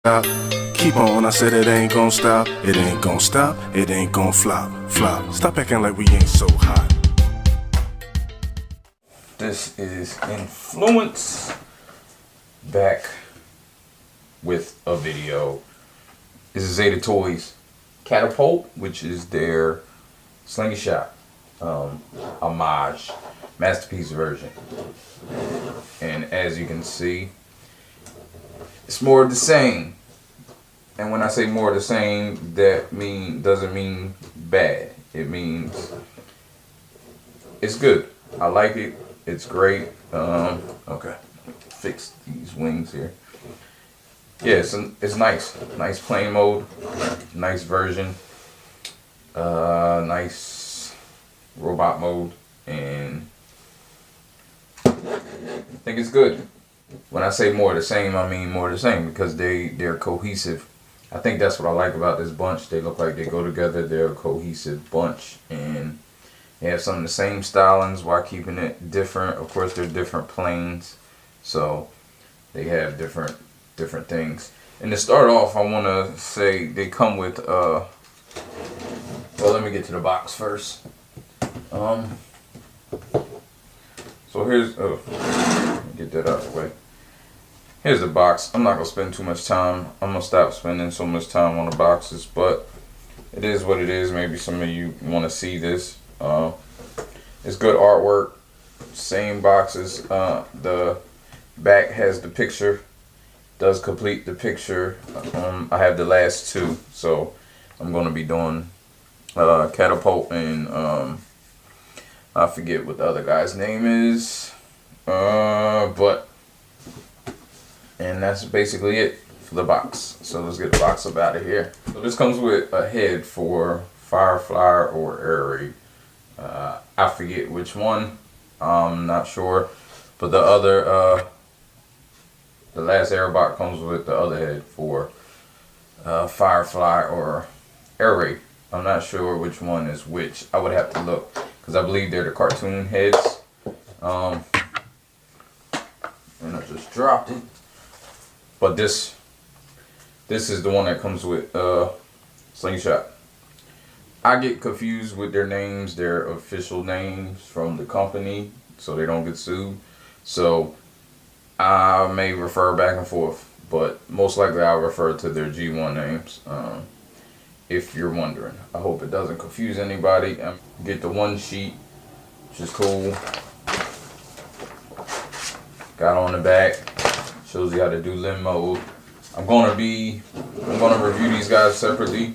Stop. Keep on, I said it ain't gon' stop. It ain't gon' stop, it ain't gon' flop. Stop acting like we ain't so hot. This is Inflewence, back with a video. This is Zeta Toys Catapult, which is their Slingshot homage masterpiece version. And as you can see, it's more of the same. And when I say more of the same, that doesn't mean bad. It means it's good. I like it. It's great. Okay, fix these wings here. Yeah, it's nice. Nice playing mode. Nice version. Nice robot mode, and I think it's good. When I say more of the same, I mean more of the same because they're cohesive. I think that's what I like about this bunch. They look like they go together. They're a cohesive bunch, and they have some of the same stylings while keeping it different. Of course, they're different planes, so they have different things. And to start off, I want to say they come with well, let me get to the box first. So here's get that out of the way. Here's the box. I'm not gonna spend too much time. I'm gonna stop spending so much time on the boxes, but it is what it is. Maybe some of you want to see this. It's good artwork. Same boxes. The back has the picture. Does complete the picture. I have the last two, so I'm gonna be doing Catapult and I forget what the other guy's name is. And that's basically it for the box. So let's get the box up out of here. So this comes with a head for Firefly or Air Raid. I forget which one. I'm not sure. But the other, the last Airbox comes with the other head for Firefly or Air Raid. I'm not sure which one is which. I would have to look because I believe they're the cartoon heads. And I just dropped it. But this is the one that comes with Slingshot. I get confused with their names, their official names from the company, so they don't get sued. So I may refer back and forth, but most likely I'll refer to their G1 names. If you're wondering, I hope it doesn't confuse anybody. Get the one sheet, which is cool. Got on the back. Shows you how to do limb mode. I'm gonna review these guys separately,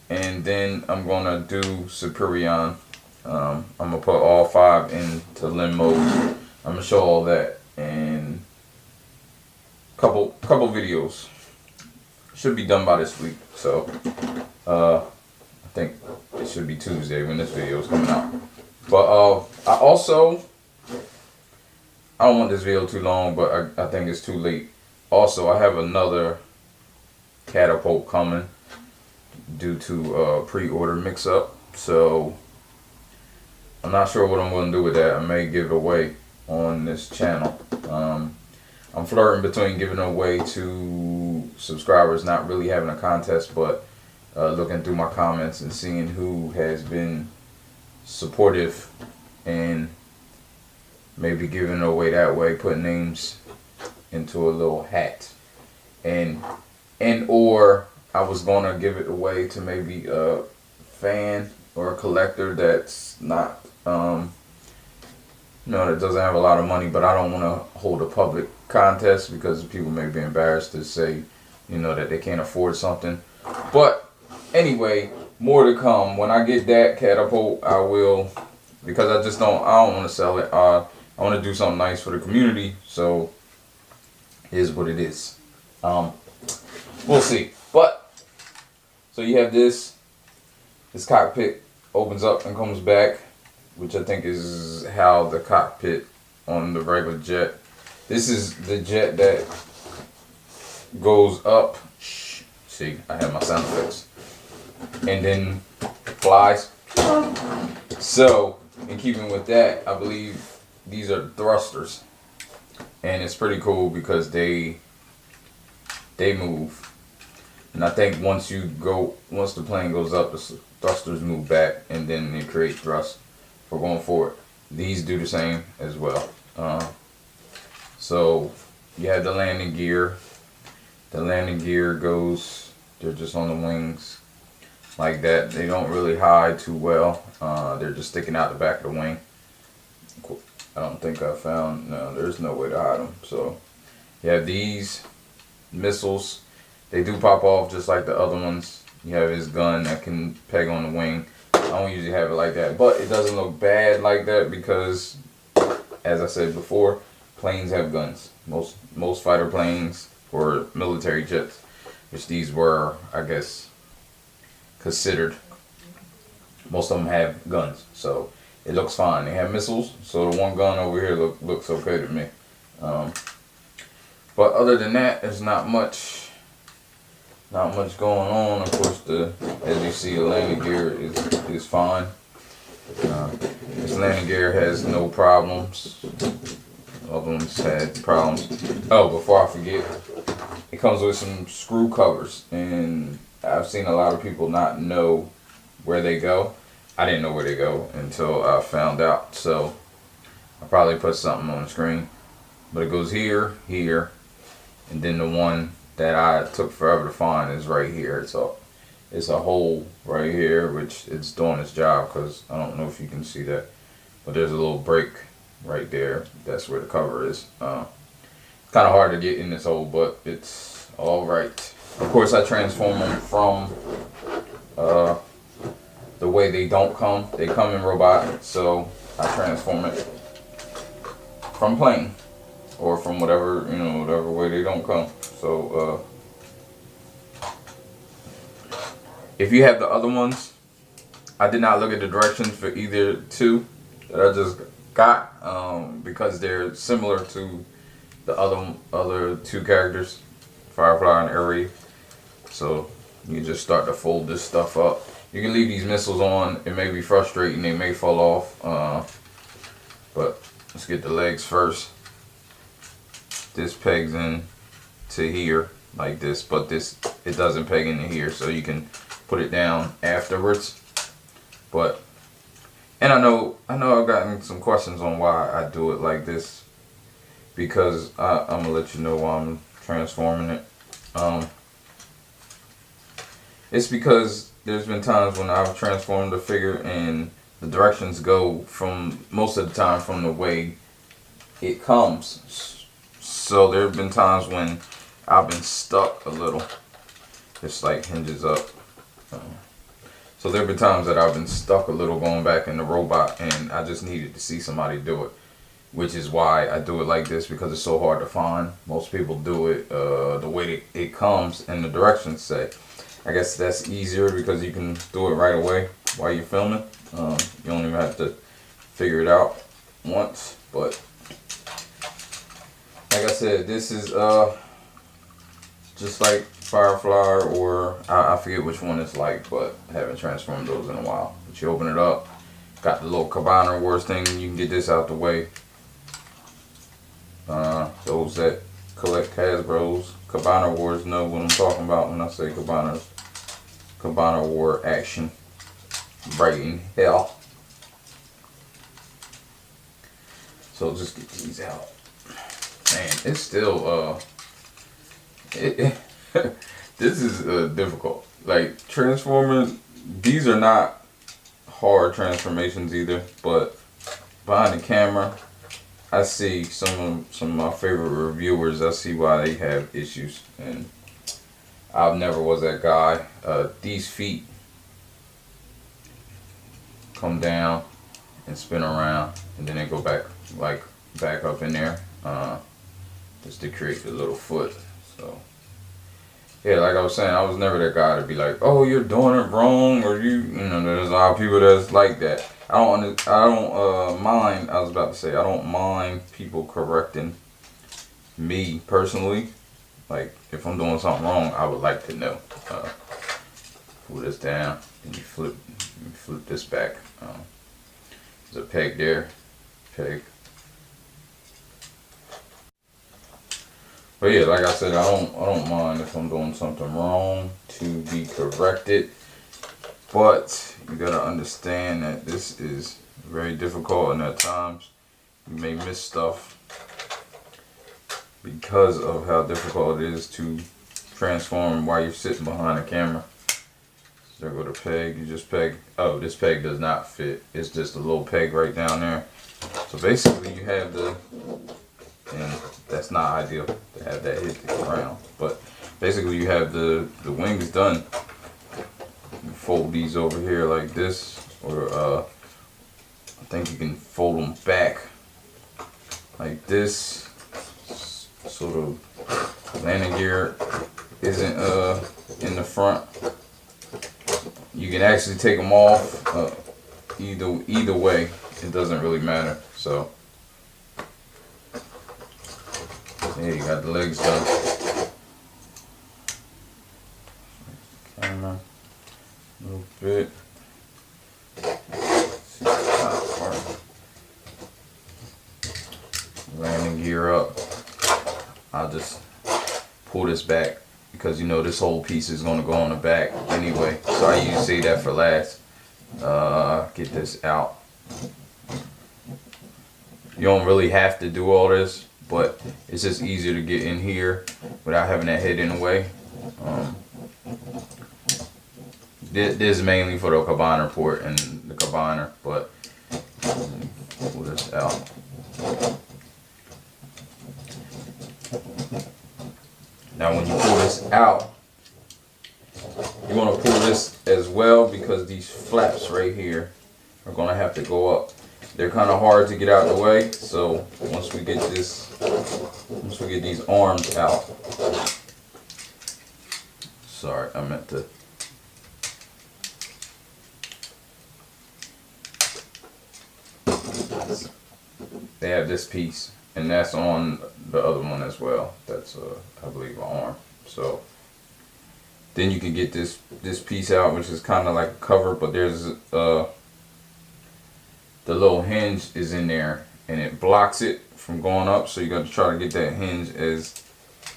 and then I'm gonna do Superion. I'm gonna put all 5 into limb mode. I'm gonna show all that in couple videos. Should be done by this week. So I think it should be Tuesday when this video is coming out. But I don't want this video too long, but I think it's too late. Also, I have another Catapult coming due to pre-order mix-up. So I'm not sure what I'm going to do with that. I may give it away on this channel. I'm flirting between giving it away to subscribers, not really having a contest, but looking through my comments and seeing who has been supportive and maybe giving it away that way, putting names into a little hat, and or I was gonna give it away to maybe a fan or a collector that's not that doesn't have a lot of money, but I don't want to hold a public contest because people may be embarrassed to say that they can't afford something. But anyway, more to come. When I get that Catapult, I will, because I don't want to sell it. I want to do something nice for the community, so here's what it is. We'll see. But so you have this cockpit opens up and comes back, which I think is how the cockpit on the regular jet. This is the jet that goes up. See, I have my sound effects, and then flies. So in keeping with that, I believe these are thrusters, and it's pretty cool because they they move. And I think once the plane goes up, the thrusters move back, and then they create thrust for going forward. These do the same as well. So you have the landing gear. The landing gear goes, they're just on the wings like that. They don't really hide too well. They're just sticking out the back of the wing. I don't think I found, no, there's no way to hide them. So you have these missiles. They do pop off just like the other ones. You have his gun that can peg on the wing. I don't usually have it like that, but it doesn't look bad like that because, as I said before, planes have guns. Most fighter planes or military jets, which these were, I guess, considered. Most of them have guns, so it looks fine. They have missiles, so the one gun over here looks okay to me. But other than that, there's not much going on. Of course, as you see, the landing gear is fine. This landing gear has no problems. Other ones had problems. Oh, before I forget, it comes with some screw covers, and I've seen a lot of people not know where they go. I didn't know where they go until I found out, so I'll probably put something on the screen. But it goes here, here, and then the one that I took forever to find is right here. It's a hole right here, which it's doing its job, because I don't know if you can see that, but there's a little break right there. That's where the cover is. It's kind of hard to get in this hole, but it's all right. Of course, I transform them from the way they don't come. They come in robot, so I transform it from plane or from whatever, whatever way they don't come. So if you have the other ones, I did not look at the directions for either two that I just got, because they're similar to the other two characters, Firefly and Aerie. So you just start to fold this stuff up. You can leave these missiles on. It may be frustrating. They may fall off. But let's get the legs first. This pegs in to here like this, but it doesn't peg into here, so you can put it down afterwards. But and I know I've gotten some questions on why I do it like this, because I'm gonna let you know why I'm transforming it. It's because there's been times when I've transformed a figure and the directions go from, most of the time, from the way it comes. So there have been times when I've been stuck a little. It's like hinges up. So there have been times that I've been stuck a little going back in the robot, and I just needed to see somebody do it, which is why I do it like this, because it's so hard to find. Most people do it the way it comes and the directions say. I guess that's easier because you can do it right away while you're filming. You don't even have to figure it out once. But like I said, this is just like Firefly, or I forget which one it's like, but I haven't transformed those in a while. But you open it up, got the little Cabana Wars thing, you can get this out the way. Those that collect Hasbro's Cabana Wars know what I'm talking about when I say Cabana War action. Right in hell. So just get these out. Man, it's still this is difficult. Like transforming, these are not hard transformations either, but behind the camera, I see some of my favorite reviewers. I see why they have issues, and I never was that guy. These feet come down and spin around, and then they go back up in there, just to create the little foot. So yeah, like I was saying, I was never that guy to be like, oh, you're doing it wrong, or there's a lot of people that's like that. I don't mind. I was about to say, I don't mind people correcting me personally. Like if I'm doing something wrong, I would like to know. Pull this down, and you flip this back. There's a peg there, peg. But yeah, like I said, I don't mind if I'm doing something wrong to be corrected. But you gotta understand that this is very difficult, and at times you may miss stuff because of how difficult it is to transform while you're sitting behind a camera. So there go the peg. You just peg. Oh, this peg does not fit. It's just a little peg right down there. So basically, you have the, and that's not ideal to have that hit the ground. But basically, you have the wings done. You fold these over here like this, or I think you can fold them back like this. So the landing gear isn't in the front. You can actually take them off either way. It doesn't really matter. So there you got the legs done. Camera a little bit. See the top part. Landing gear up. I'll just pull this back because you know this whole piece is going to go on the back anyway. So I usually save that for last. Get this out. You don't really have to do all this, but it's just easier to get in here without having that head in the way. This is mainly for the cabiner port and the cabiner, but pull this out. Now when you pull this out, you want to pull this as well because these flaps right here are going to have to go up. They're kind of hard to get out of the way, so once we get these arms out, sorry, I meant to. They have this piece, and that's on the other one as well. That's I believe an arm. So then you can get this piece out, which is kind of like a cover, but there's the little hinge is in there and it blocks it from going up, so you got to try to get that hinge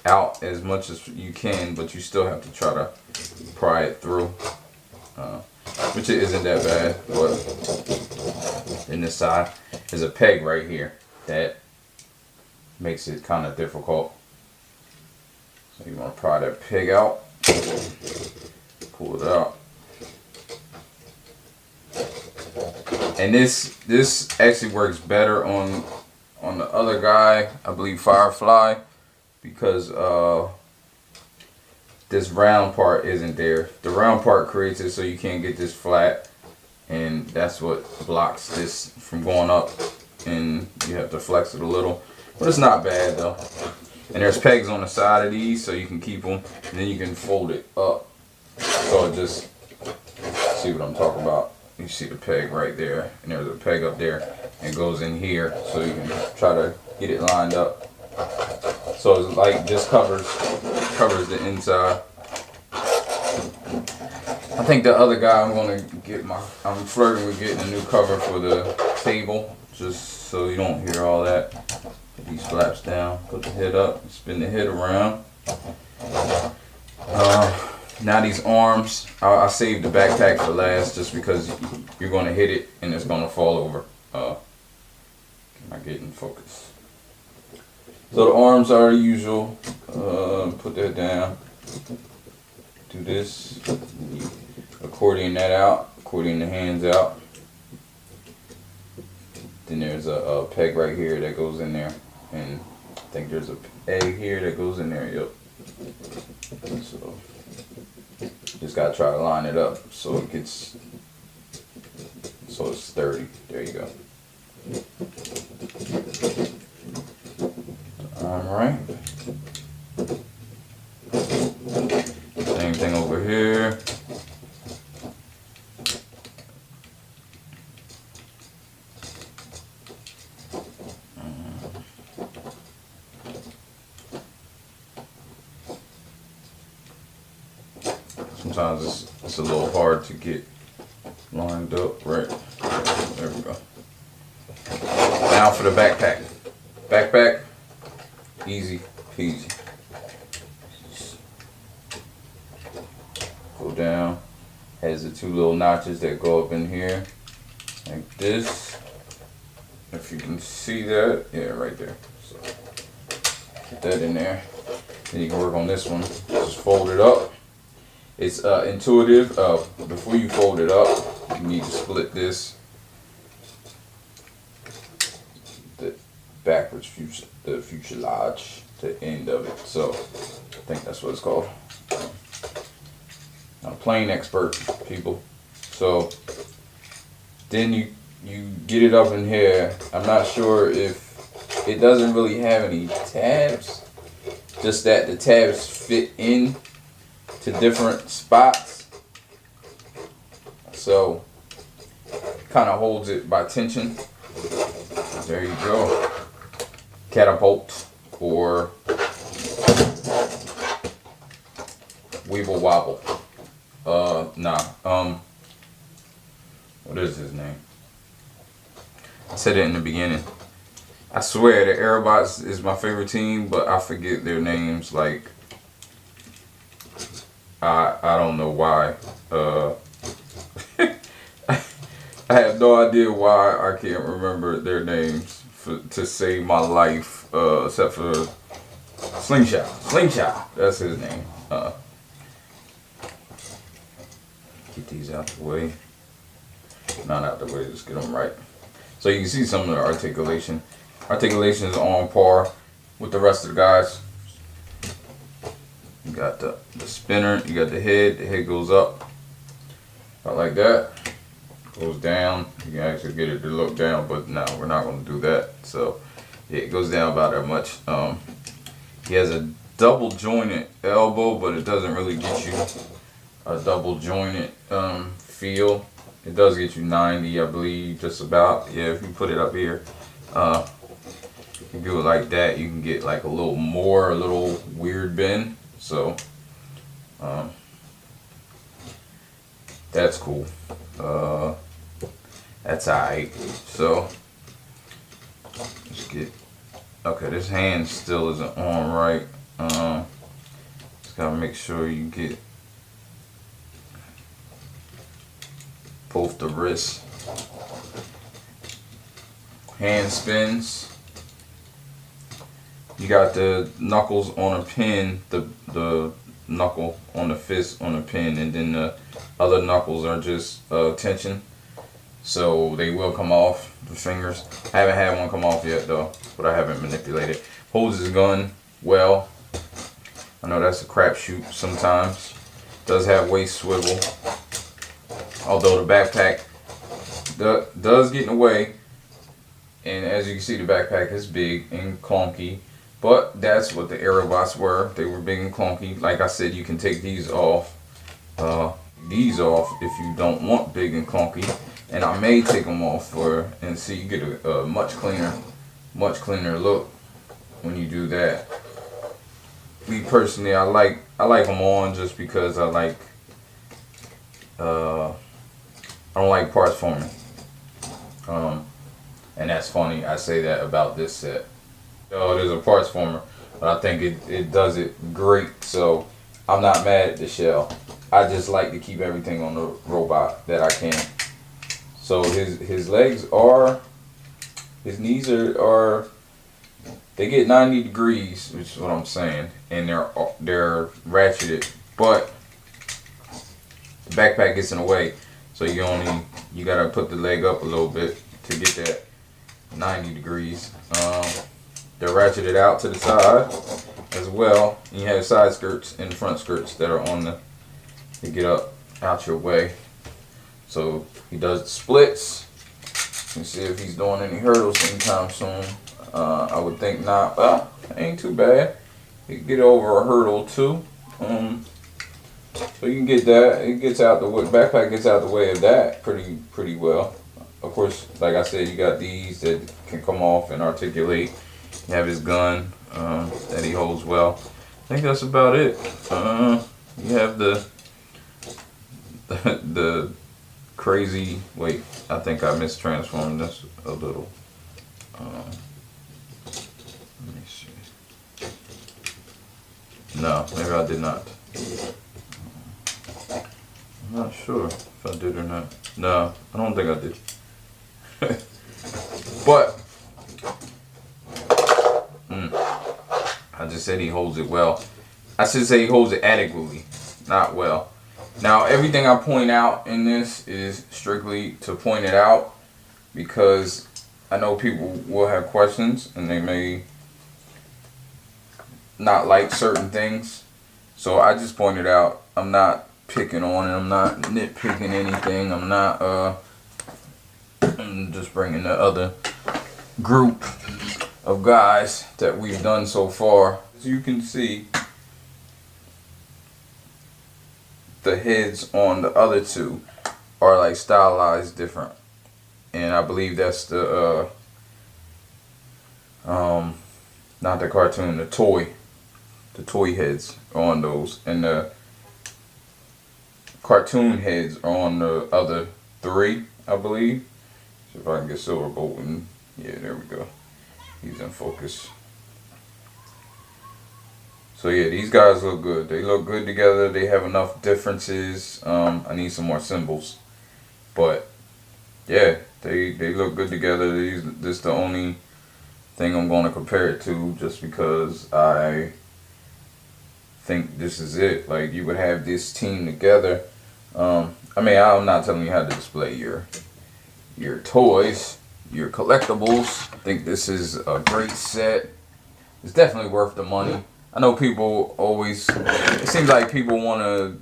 out as much as you can, but you still have to try to pry it through, which it isn't that bad. But in this side there's a peg right here that makes it kind of difficult, so you want to pry that peg out, pull it out. And this actually works better on the other guy, I believe Firefly, because this round part isn't there. The round part creates it so you can't get this flat, and that's what blocks this from going up, and you have to flex it a little. But it's not bad though. And there's pegs on the side of these so you can keep them, and then you can fold it up. So it just, see what I'm talking about. You see the peg right there, and there's a peg up there, and it goes in here, so you can try to get it lined up. So it's like just covers the inside. I think the other guy I'm flirting with getting a new cover for the table, just so you don't hear all that. Put these flaps down, put the head up, spin the head around. Now these arms, I saved the backpack for last just because you're going to hit it and it's going to fall over. Am I getting focused? So the arms are the usual. Put that down. Do this. Accordion that out. Accordion the hands out. Then there's a peg right here that goes in there. And I think there's a peg here that goes in there. Yep. So just gotta try to line it up so it gets, so it's sturdy. There you go. Alright. Same thing over here. Sometimes it's a little hard to get lined up. Right. There we go. Now for the backpack. Backpack, easy peasy. go down. Has the two little notches that go up in here like this. If you can see that, yeah, right there. So get that in there. Then you can work on this one. Just fold it up. It's intuitive. Before you fold it up, you need to split this. The backwards fuselage, the end of it. So I think that's what it's called. I'm plane expert, people. So then you get it up in here. I'm not sure if it doesn't really have any tabs, just that the tabs fit in to different spots, so kind of holds it by tension. There you go. Catapult or Weeble Wobble. What is his name? I said it in the beginning. I swear the Aerobots is my favorite team, but I forget their names. Like, I don't know why. I have no idea why I can't remember their names to save my life, except for Slingshot. Slingshot, that's his name. Get these out the way. Not out the way, just get them right. So you can see some of the articulation. Articulation is on par with the rest of the guys. You got the spinner, you got the head goes up. About like that. Goes down. You can actually get it to look down, but no, we're not going to do that. So yeah, it goes down about that much. He has a double jointed elbow, but it doesn't really get you a double jointed feel. It does get you 90, I believe, just about. Yeah, if you put it up here, you do it like that, you can get like a little weird bend. So that's cool. That's alright. So let's get, okay, this hand still isn't on right. Just gotta make sure you get both the wrists. Hand spins. You got the knuckles on a pin, the knuckle on the fist on a pin, and then the other knuckles are just tension. So they will come off, the fingers. I haven't had one come off yet though, but I haven't manipulated. Holds his gun well. I know that's a crapshoot sometimes. Does have waist swivel. Although the backpack does get in the way. And as you can see, the backpack is big and clunky. But that's what the Aerobots were. They were big and clunky. Like I said, you can take these off. If you don't want big and clunky. And I may take them off and see, you get a much cleaner look when you do that. Me personally, I like them on just because I like. I don't like parts forming. And that's funny. I say that about this set. There's a parts former, but I think it does it great. So I'm not mad at the shell. I just like to keep everything on the robot that I can. So his legs are, his knees are they get 90 degrees, which is what I'm saying, and they're ratcheted, but the backpack gets in the way. So you gotta put the leg up a little bit to get that 90 degrees. They're ratcheted out to the side as well. And you have side skirts and front skirts that are on to get up out your way. So he does the splits. Let's see if he's doing any hurdles anytime soon. I would think not. Ain't too bad. He can get over a hurdle too. So you can get that. It gets out the way. Backpack gets out the way of that pretty well. Of course, like I said, you got these that can come off and articulate. You have his gun that he holds well. I think that's about it. You have the crazy. Wait, I think I mistransformed this a little. Let me see. No, maybe I did not. I'm not sure if I did or not. No, I don't think I did. But I just said he holds it well. I should say he holds it adequately, not well. Now, everything I point out in this is strictly to point it out, because I know people will have questions and they may not like certain things. So I just pointed out. I'm not picking on it. I'm not nitpicking anything. I'm not I'm just bringing the other group of guys that we've done so far. As you can see, the heads on the other two are like stylized different, and I believe that's the not the cartoon, the toy heads are on those, and the cartoon heads are on the other three, I believe. See if I can get Silver Bolton. Yeah, there we go. He's in focus. So yeah, these guys look good. They look good together. They have enough differences. I need some more symbols, but yeah, they look good together. This is the only thing I'm going to compare it to, just because I think this is it. Like, you would have this team together. I mean, I'm not telling you how to display your toys, your collectibles. I think this is a great set. It's definitely worth the money. I know people always, it seems like people want to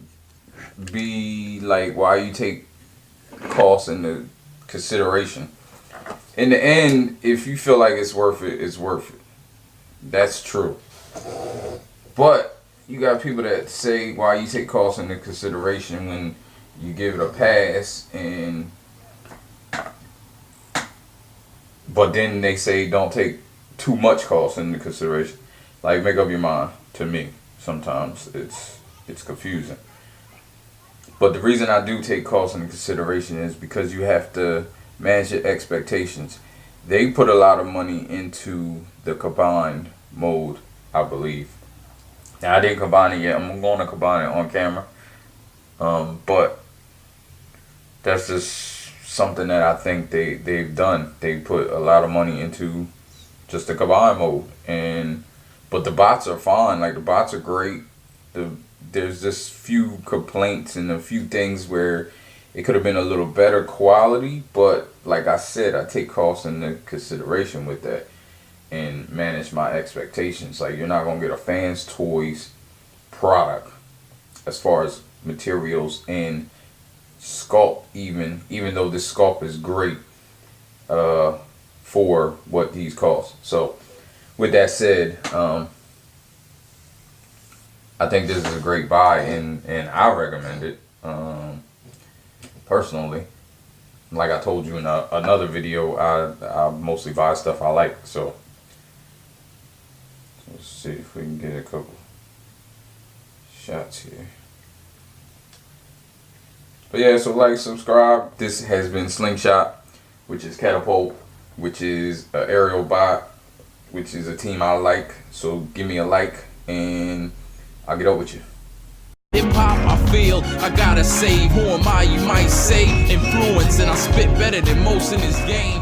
be like, why you take costs into consideration. In the end, if you feel like it's worth it, it's worth it. That's true. But you got people that say, why you take costs into consideration when you give it a pass, and but then they say don't take too much cost into consideration. Like, make up your mind. To me, sometimes it's confusing. But the reason I do take cost into consideration is because you have to manage your expectations. They put a lot of money into the combined mode, I believe. Now, I didn't combine it yet. I'm going to combine it on camera. But that's just something that I think they've done. They put a lot of money into just the combined mode. But the bots are fine. Like, the bots are great. There's just few complaints and a few things where it could have been a little better quality. But like I said, I take costs into consideration with that and manage my expectations. Like, you're not going to get a Fans Toys product as far as materials and sculpt, even though this sculpt is great for what these cost. So with that said, I think this is a great buy, and I recommend it personally. Like I told you in another video, I mostly buy stuff I like. So let's see if we can get a couple shots here. But yeah, so like, subscribe. This has been Slingshot, which is Catapult, which is an aerial bot, which is a team I like. So give me a like and I'll get up with you. Hip hop, I feel I gotta say, who am I? You might say influence, and I spit better than most in this game.